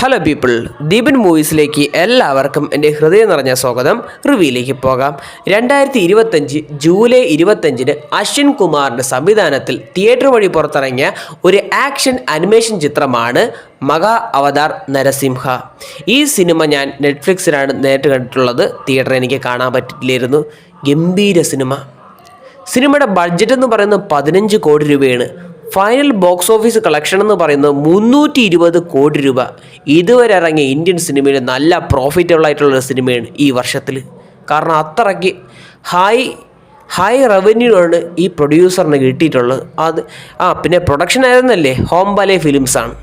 Hello people, Deepan മൂവീസിലേക്ക് എല്ലാവർക്കും എൻ്റെ ഹൃദയം നിറഞ്ഞ സ്വാഗതം. റിവ്യൂയിലേക്ക് പോകാം. 2025 ജൂലൈ 25 അശ്വിൻ കുമാറിൻ്റെ സംവിധാനത്തിൽ തിയേറ്റർ വഴി പുറത്തിറങ്ങിയ ഒരു ആക്ഷൻ അനിമേഷൻ ചിത്രമാണ് മഹാ അവതാർ നരസിംഹ. ഈ സിനിമ ഞാൻ നെറ്റ്ഫ്ലിക്സിലാണ് നേരിട്ട് കണ്ടിട്ടുള്ളത്. തിയേറ്ററിൽ എനിക്ക് കാണാൻ പറ്റില്ലായിരുന്നു. ഗംഭീര സിനിമയുടെ ബഡ്ജറ്റ് എന്ന് പറയുന്നത് 15 കോടി രൂപയാണ്. ഫൈനൽ ബോക്സ് ഓഫീസ് കളക്ഷൻ എന്ന് പറയുന്നത് 320 കോടി രൂപ. ഇതുവരെ ഇറങ്ങിയ ഇന്ത്യൻ സിനിമയിൽ നല്ല പ്രോഫിറ്റബിൾ ആയിട്ടുള്ളൊരു സിനിമയാണ് ഈ വർഷത്തിൽ. കാരണം അത്രയ്ക്ക് ഹൈ റവന്യൂ ആണ് ഈ പ്രൊഡ്യൂസറിന് കിട്ടിയിട്ടുള്ളത്. പിന്നെ പ്രൊഡക്ഷൻ ആയിരുന്നല്ലേ ഹോം ബാലെ ഫിലിംസാണ്.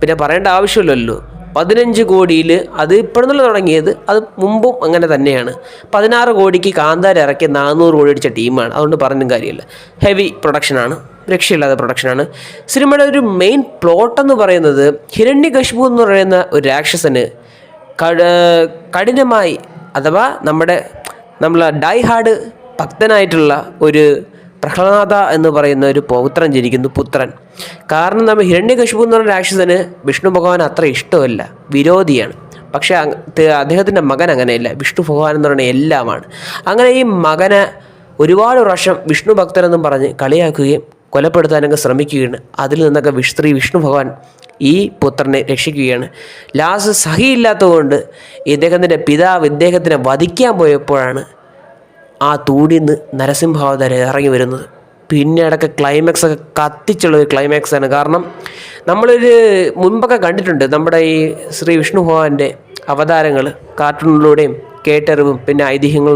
പിന്നെ പറയേണ്ട ആവശ്യമില്ലല്ലോ. 15 കോടിയിൽ അത് ഇപ്പോഴെന്നുള്ള തുടങ്ങിയത്, അത് മുമ്പും അങ്ങനെ തന്നെയാണ്. 16 കോടിക്ക് കാന്താര ഇറക്കിയ 400 കോടി അടിച്ച ടീമാണ്. അതുകൊണ്ട് പറഞ്ഞും കാര്യമില്ല. ഹെവി പ്രൊഡക്ഷനാണ്, രക്ഷയില്ലാത്ത പ്രൊഡക്ഷനാണ്. സിനിമയുടെ ഒരു മെയിൻ പ്ലോട്ടെന്ന് പറയുന്നത് ഹിരണ്യകശിപു എന്ന് പറയുന്ന ഒരു രാക്ഷസന് കഠിനമായി, അഥവാ നമ്മളെ ഡൈ ഹാർഡ് ഭക്തനായിട്ടുള്ള ഒരു പ്രഹ്ലാദ എന്ന് പറയുന്ന ഒരു പുത്രൻ. കാരണം നമ്മൾ ഹിരണ്യകശിപു എന്ന് പറയുന്ന രാക്ഷസന് വിഷ്ണു ഭഗവാൻ അത്ര ഇഷ്ടമല്ല, വിരോധിയാണ്. പക്ഷേ അദ്ദേഹത്തിൻ്റെ മകൻ അങ്ങനെയല്ല. വിഷ്ണു ഭഗവാൻ എന്ന് പറയുന്നത് എല്ലാമാണ്. അങ്ങനെ ഈ മകനെ ഒരുപാട് പ്രാവശ്യം വിഷ്ണു ഭക്തനെന്നും പറഞ്ഞ് കളിയാക്കുകയും കൊലപ്പെടുത്താനൊക്കെ ശ്രമിക്കുകയാണ്. അതിൽ നിന്നൊക്കെ വിഷ്ണു ഭഗവാൻ ഈ പുത്രനെ രക്ഷിക്കുകയാണ്. ലാസ്റ്റ് സഹിയില്ലാത്തതുകൊണ്ട് ഇദ്ദേഹത്തിൻ്റെ പിതാവ് ഇദ്ദേഹത്തിനെ വധിക്കാൻ പോയപ്പോഴാണ് ആ തൂടിന്ന് നരസിംഹാവതാരം ഇറങ്ങി വരുന്നത്. പിന്നീടൊക്കെ ക്ലൈമാക്സൊക്കെ കത്തിച്ചുള്ളൊരു ക്ലൈമാക്സാണ്. കാരണം നമ്മളൊരു മുൻപൊക്കെ കണ്ടിട്ടുണ്ട് നമ്മുടെ ഈ ശ്രീ വിഷ്ണു ഭഗവാന്റെ അവതാരങ്ങൾ കാർട്ടൂണിലൂടെയും കേട്ടറിവും പിന്നെ ഐതിഹ്യങ്ങൾ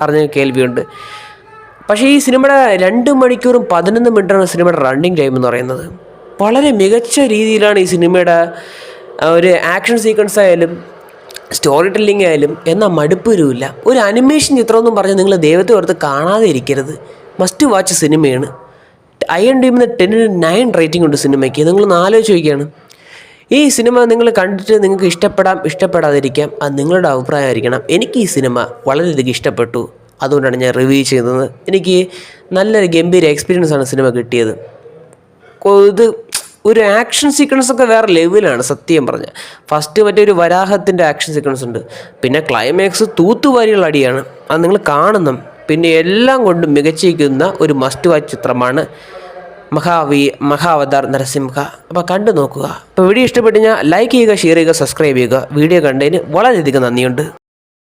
അറിഞ്ഞ കേൾവിയുണ്ട്. പക്ഷേ ഈ സിനിമയുടെ 2 മണിക്കൂറും 11 മിനിറ്റാണ് സിനിമയുടെ റണ്ണിങ് ടൈം എന്ന് പറയുന്നത്. വളരെ മികച്ച രീതിയിലാണ് ഈ സിനിമയുടെ ഒരു ആക്ഷൻ സീക്വൻസ് ആയാലും സ്റ്റോറി ടെല്ലിംഗ് ആയാലും എന്നാൽ മടുപ്പ് വരില്ല. ഒരു അനിമേഷൻ ചിത്രമെന്നും പറഞ്ഞ് നിങ്ങൾ ദൈവത്തെ ഓർത്ത് കാണാതെ ഇരിക്കരുത്. മസ്റ്റ് വാച്ച് സിനിമയാണ്. IMDb 10/9 റേറ്റിംഗ് ഉണ്ട് സിനിമയ്ക്ക്. നിങ്ങളൊന്ന് ആലോചിച്ച് നോക്കിയാണ്. ഈ സിനിമ നിങ്ങൾ കണ്ടിട്ട് നിങ്ങൾക്ക് ഇഷ്ടപ്പെടാതിരിക്കാം. അത് നിങ്ങളുടെ അഭിപ്രായമായിരിക്കണം. എനിക്ക് ഈ സിനിമ വളരെയധികം ഇഷ്ടപ്പെട്ടു. അതുകൊണ്ടാണ് ഞാൻ റിവ്യൂ ചെയ്യുന്നത്. എനിക്ക് നല്ലൊരു ഗംഭീര എക്സ്പീരിയൻസ് ആണ് സിനിമ കിട്ടിയത്. ഇത് ഒരു ആക്ഷൻ സീക്വൻസൊക്കെ വേറെ ലെവലാണ് സത്യം പറഞ്ഞാൽ. ഫസ്റ്റ് ഒരു വരാഹത്തിൻ്റെ ആക്ഷൻ സീക്വൻസ് ഉണ്ട്. പിന്നെ ക്ലൈമാക്സ് തൂത്തുവാരിയുള്ള അടിയാണ്. അത് നിങ്ങൾ കാണണം. പിന്നെ എല്ലാം കൊണ്ടും മികച്ചിരിക്കുന്ന ഒരു മസ്റ്റ് വാച്ച് ചിത്രമാണ് മഹാ അവതാർ നരസിംഹ. അപ്പോൾ കണ്ടു നോക്കുക. അപ്പോൾ വീഡിയോ ഇഷ്ടപ്പെട്ടു കഴിഞ്ഞാൽ ലൈക്ക് ചെയ്യുക, ഷെയർ ചെയ്യുക, സബ്സ്ക്രൈബ് ചെയ്യുക. വീഡിയോ കണ്ടതിന് വളരെയധികം നന്ദിയുണ്ട്.